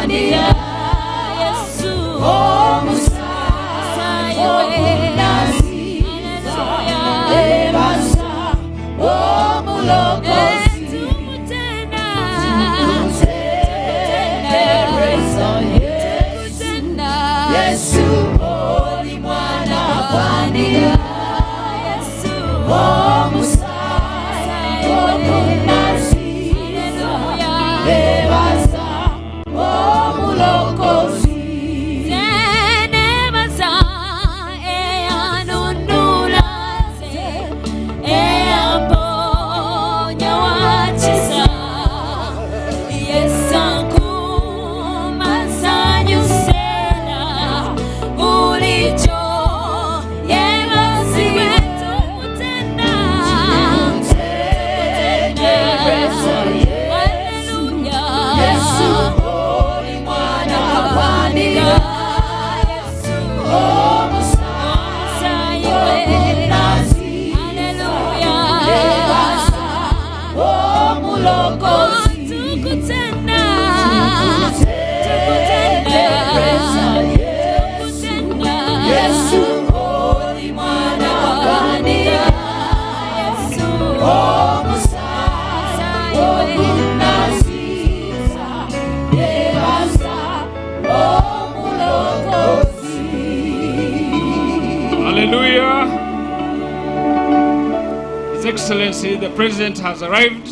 Gwandia Yesu Omusai Omunasiza Ebasa Omulokozi Tumutenda Yesu Oli Mwana Gwandia Yesu Omusai Omunasiza Ebasa Omulokozi Zenebasa Eyanundula Eyamponya Wachisa Yesankuma Sanyusena Ulicho Yebasi wetu Mutenda Hallelujah Yesu Oli Mwana Gwandia Yesu Omusai Omunasiza Hallelujah Ebasa Omulokozi Tukutenda Yesu Oli Mwana Gwandia Yesu Omusai Omunasiza Ebasa Omulokozi. Hallelujah. His Excellency the President has arrived.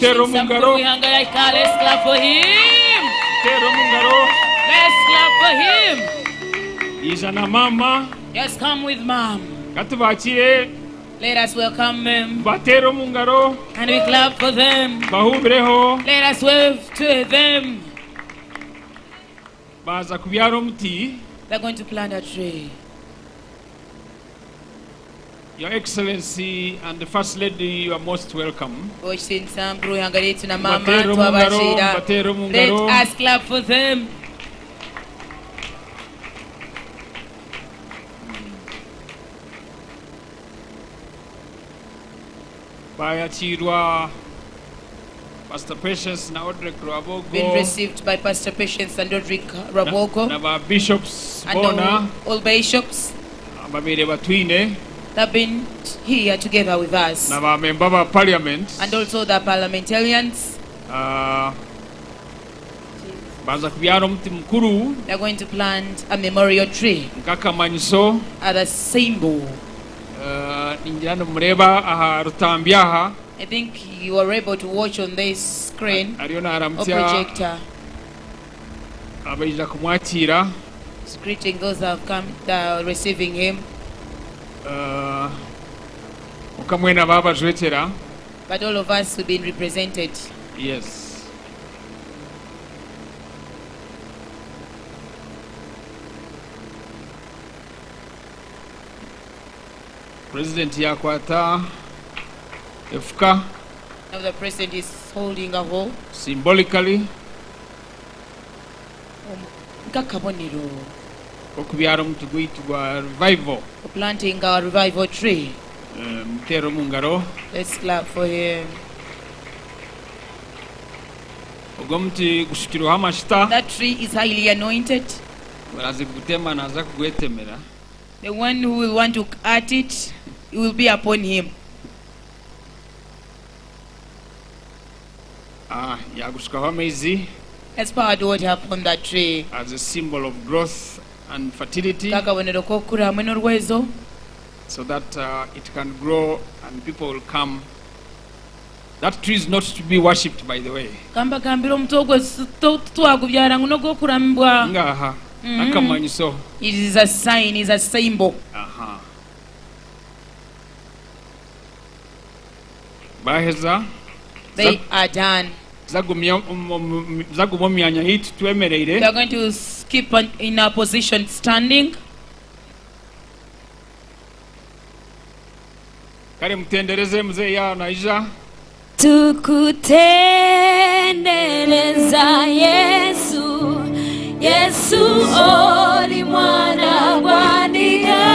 Tero Mungaro. Let's clap for him. Tero Mungaro. Let's clap for him. He's an mama. Just come with mom. Katubachie. Let us welcome them. Batero Mungaro. And we clap for them. Bahubreho. Let us wave to them. Baza kubyaro muti. They're going to plant a tree. Your Excellency and the First Lady, you are most welcome. Let Batero Mungaro. us clap for them. Bayachirwa Pastor Patience na Audrey Rwabwogo. Been received by Pastor Patience and Rwabwogo. Na bishops and bona. all bishops. Babire batwine. They've been here together with us. Na member of parliament. And also the parliamentarians. Baza kubyaro muti mukuru. They're going to plant a memorial tree. Nkaka manyiso. As a symbol. Ninjano mreba aha rutambyaha. I think you are able to watch on this screen or projector. Abaija kumwakira. Greeting those that have come, that are receiving him. Mukamwena baba jwetera. But all of us have been represented. Yes. President yakwata efuka. Now the president is holding a hoe. Symbolically. Okubyaro muti guyitibwa revival. Planting our revival tree. Mutero Mungaro. Let's clap for him. Ogomuti gushikirwa amashita. That tree is highly anointed. Barazigutema naza kugwetemera. The one who will want to cut it, it will be upon him. Yagushikaho amaizi. As poured water upon that tree. As a symbol of growth and fertility. So that it can grow and people will come. That tree is not to be worshipped, by the way. Ngaha. Akamanyiso. It is a sign, it is a symbol. Baheza. They are done. They are going to keep in a position standing. Kare mtendereze mzee ya naija. Tukutendeleza Yesu, Yesu oli mwana Gwandia.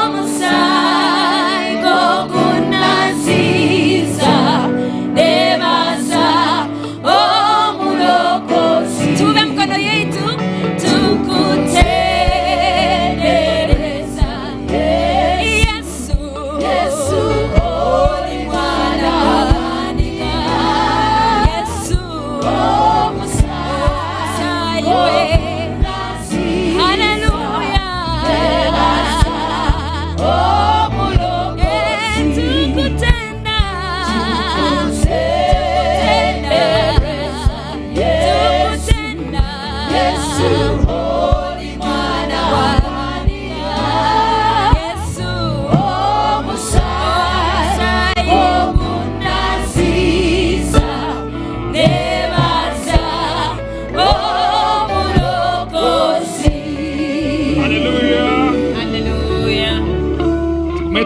Omusai gogunaziza, debaza omulokozi.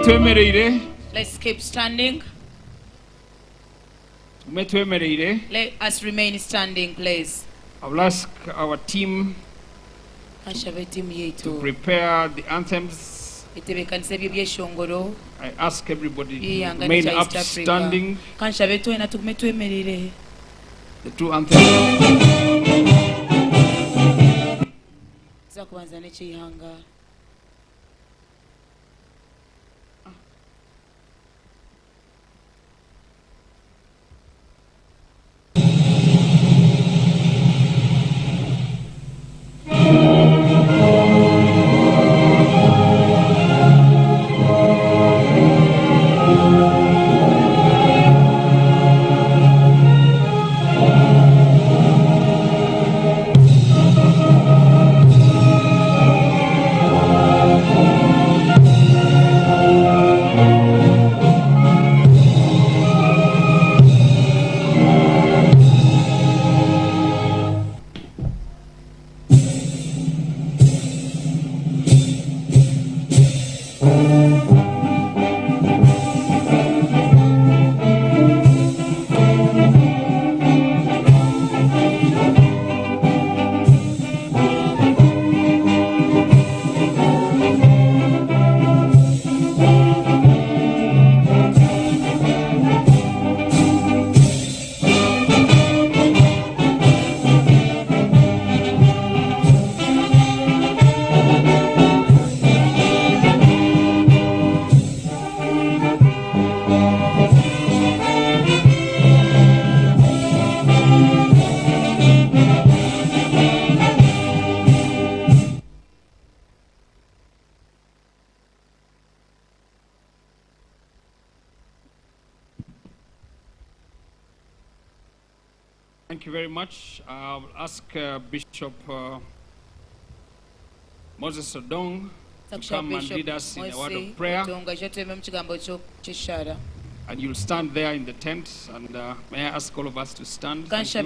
Let's keep standing. Let us remain standing, please. I will ask our team to prepare the anthems. I ask everybody to remain upstanding. The two anthems. Thank you very much. I'll ask Bishop Moses Odong to come and lead us in a word of prayer. And you'll stand there in the tent. And may I ask all of us to stand? Thank you.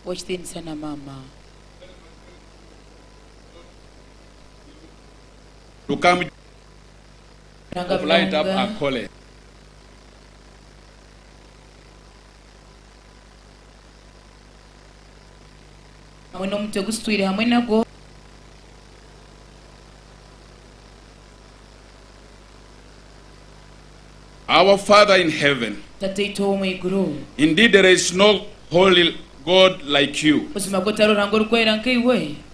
Watch things sana mama. To come to light up Ankole. Our Father in heaven, indeed there is no holy God like you.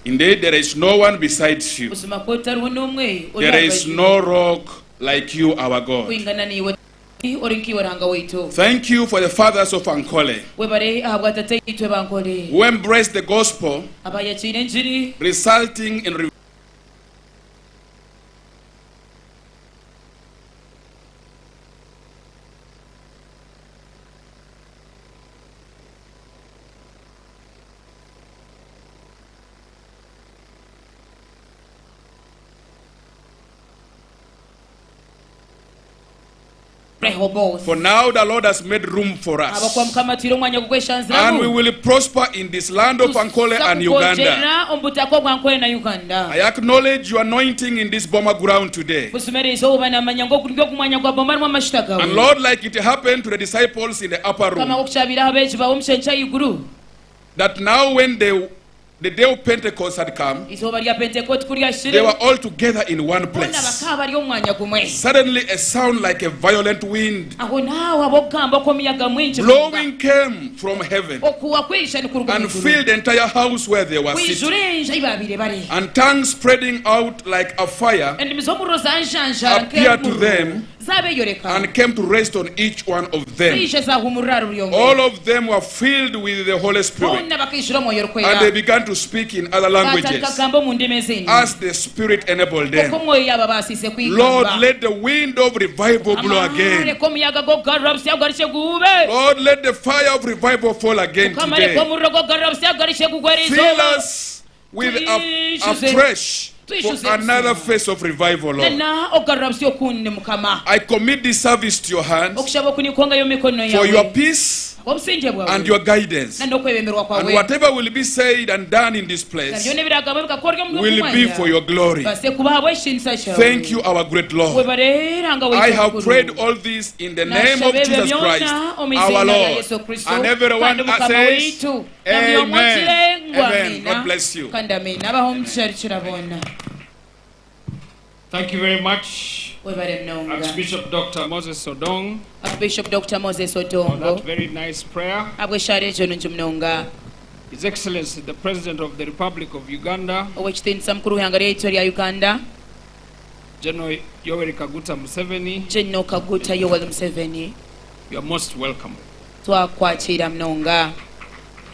Indeed, there is no one besides you. There is no rock like you, our God. Thank you for the fathers of Ankole who embraced the gospel, resulting in For now the Lord has made room for us, and we will prosper in this land of Ankole and Uganda. I acknowledge your anointing in this BOOMA ground today. And Lord, like it happened to the disciples in the upper room, that now when the day of Pentecost had come, they were all together in one place. Suddenly a sound like a violent wind blowing came from heaven and filled the entire house where they were sitting. And tongues spreading out like a fire appeared to them and came to rest on each one of them. All of them were filled with the Holy Spirit, and they began to speak in other languages as the Spirit enabled them. Lord, let the wind of revival blow again. Lord, let the fire of revival fall again today. Fill us with a fresh for another phase of revival, Lord. I commit this service to your hands for your peace and your guidance. And whatever will be said and done in this place will be for your glory. Thank you, our great Lord. I have prayed all this in the name of Jesus Christ, our Lord. And everyone says, Amen. Amen. God bless you. Thank you very much, Archbishop Dr. Moses Odong, Archbishop Dr. Moses for Odongo. that very nice prayer. His Excellency, the President of the Republic of Uganda, General Yoweri Kaguta Museveni, you are most welcome.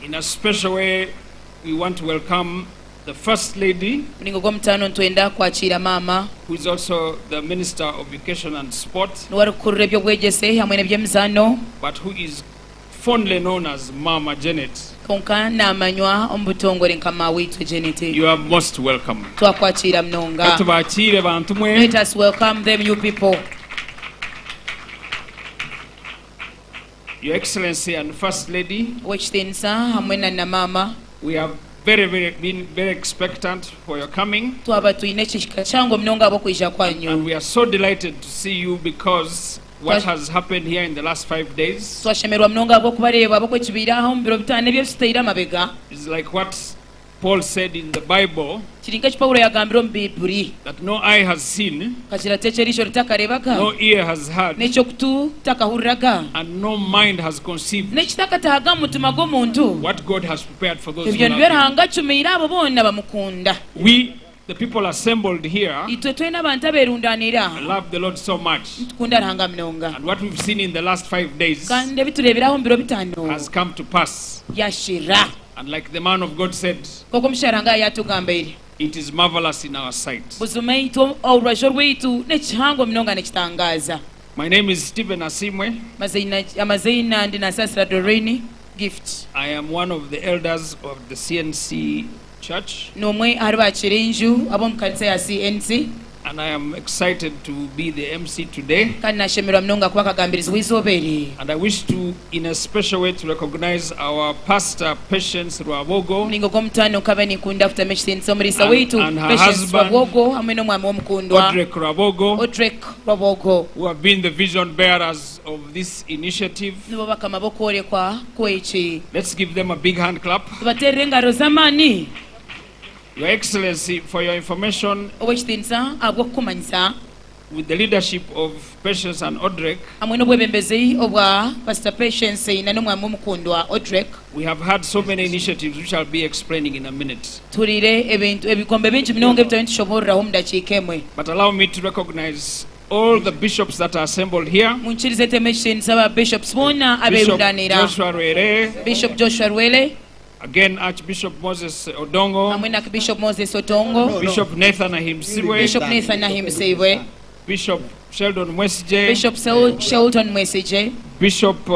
In a special way, we want to welcome the First Lady, who is also the Minister of Education and Sport, but who is fondly known as Mama Janet. You are most welcome. Let us welcome them, you people. Your Excellency and First Lady, we have been very expectant for your coming, and we are so delighted to see you because what has happened here in the last 5 days is like what Paul said in the Bible, that no eye has seen, no ear has heard, and no mind has conceived what God has prepared for those who love Him. We, the people assembled here, love the Lord so much, and what we've seen in the last 5 days has come to pass. And like the man of God said, it is marvelous in our sight. My name is Stephen Asimwe. I am one of the elders of the CNC Church, and I am excited to be the MC today. And I wish to, in a special way, to recognize our pastor, Patience Rwabwogo, and her husband, Rwabwogo, who have been the vision bearers of this initiative. Let's give them a big hand clap. Your Excellency, for your information, with the leadership of Patience and Odrek, we have had so many initiatives which I'll be explaining in a minute. But allow me to recognize all the bishops that are assembled here. Bishop Joshua Rwele, again, Archbishop Moses Odongo, Bishop Nathan Ahimsiwe, Bishop Sheldon Mwesije, Bishop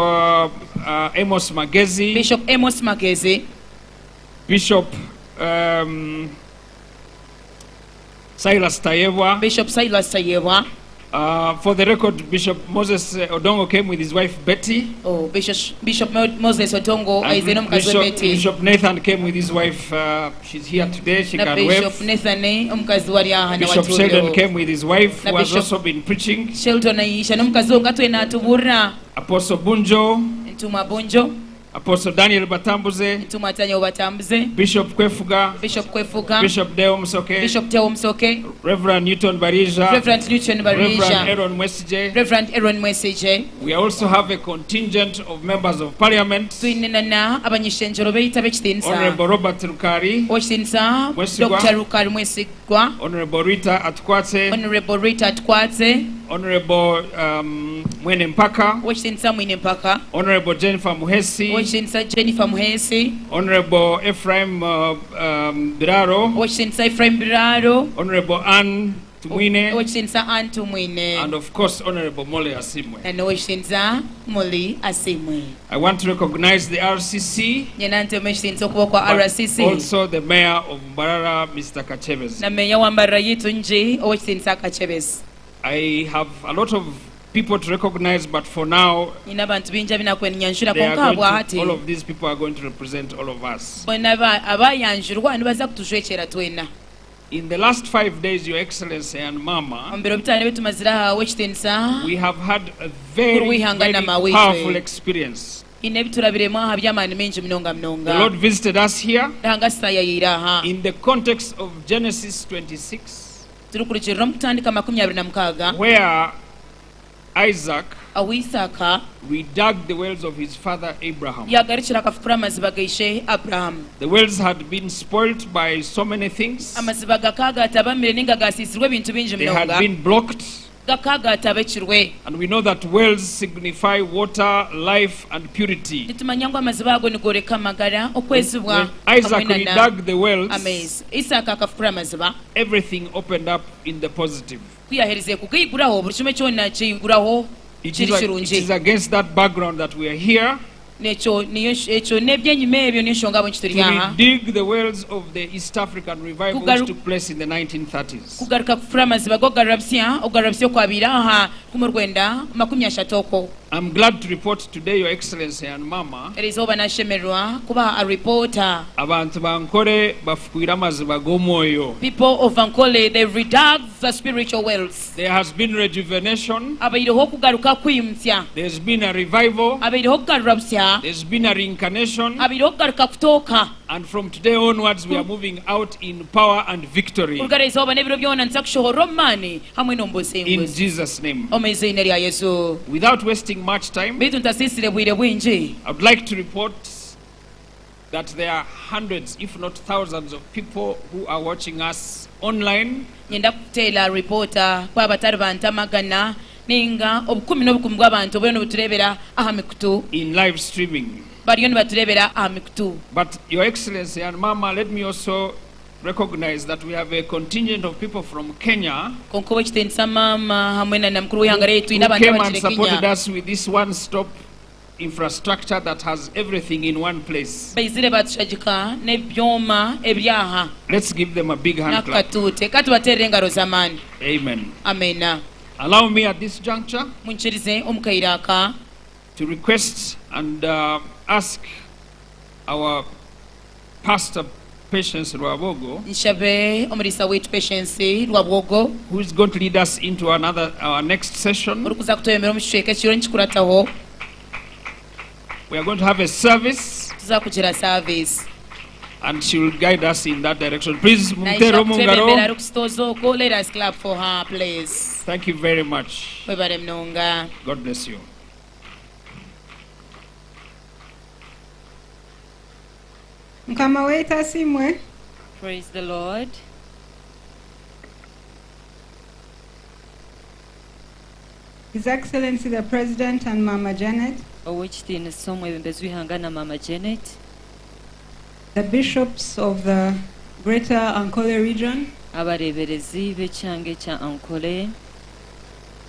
Amos Magezi, Bishop Silas Tayewa. For the record, Bishop Moses Odongo came with his wife Betty. Oh, Bishop Moses Odongo is the Betty. Bishop Nathan came with his wife. She's here today. She can wave. Bishop Sheldon came with his wife, who has also been preaching. Apostle Bunjo. Apostle Daniel Batambuze, Bishop Kwefuga, Bishop Deo Msoke, Reverend Newton Barija, Reverend Aaron Mwesije. We also have a contingent of members of parliament. Honorable Robert Rukari, Dr. Rukari Mwesigwa, Honorable Rita Atkwate, Honorable Mwene Mpaka, Honorable Jennifer Muhesi, Honorable Ephraim Biraro, Honorable Aand Tumwine, and of course Honorable Mole Asimwe. I want to recognize the RCC, but also the Mayor of Mbarara, Mr. Kachebes. I have a lot of people to recognize, but for now, all of these people are going to represent all of us. In the last 5 days, Your Excellency and Mama, we have had a very powerful experience. The Lord visited us here in the context of Genesis 26, where Isaac, we dug the wells of his father Abraham. The wells had been spoilt by so many things. They had been blocked. And we know that wells signify water, life, and purity. When Isaac redug the wells, everything opened up in the positive. It is against that background that we are here to dig the wells of the East African revival which took place in the 1930s. I'm glad to report today, Your Excellency and Mama, abantu bankole bafukwira amaziba g'omwoyo. People of Ankole, they redug the spiritual wells. There has been rejuvenation. There's been a revival. There's been a reincarnation. And from today onwards, we are moving out in power and victory. In Jesus' name. Without wasting much time, I would like to report that there are hundreds, if not thousands, of people who are watching us online. In live streaming. But Your Excellency and Mama, let me also recognize that we have a contingent of people from Kenya who came and supported us with this one-stop infrastructure that has everything in one place. Let's give them a big hand clap. Amen. Amen. Allow me at this juncture to request and ask our Pastor Patience Rwabwogo, who is going to lead us into our next session. We are going to have a service, and she will guide us in that direction. Please, let us clap for her, please. Thank you very much. God bless you. Praise the Lord. His Excellency the President and Mama Janet, the bishops of the Greater Ankole region,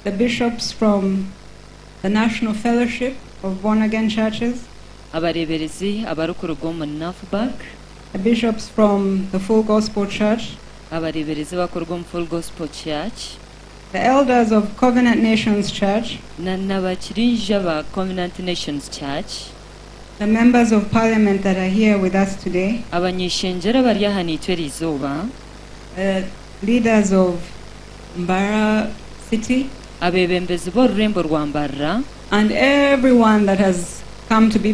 the bishops from the National Fellowship of Born Again Churches, the bishops from the Full Gospel Church, the elders of Covenant Nations Church, the members of Parliament that are here with us today, the leaders of Mbara City, and everyone that has come to be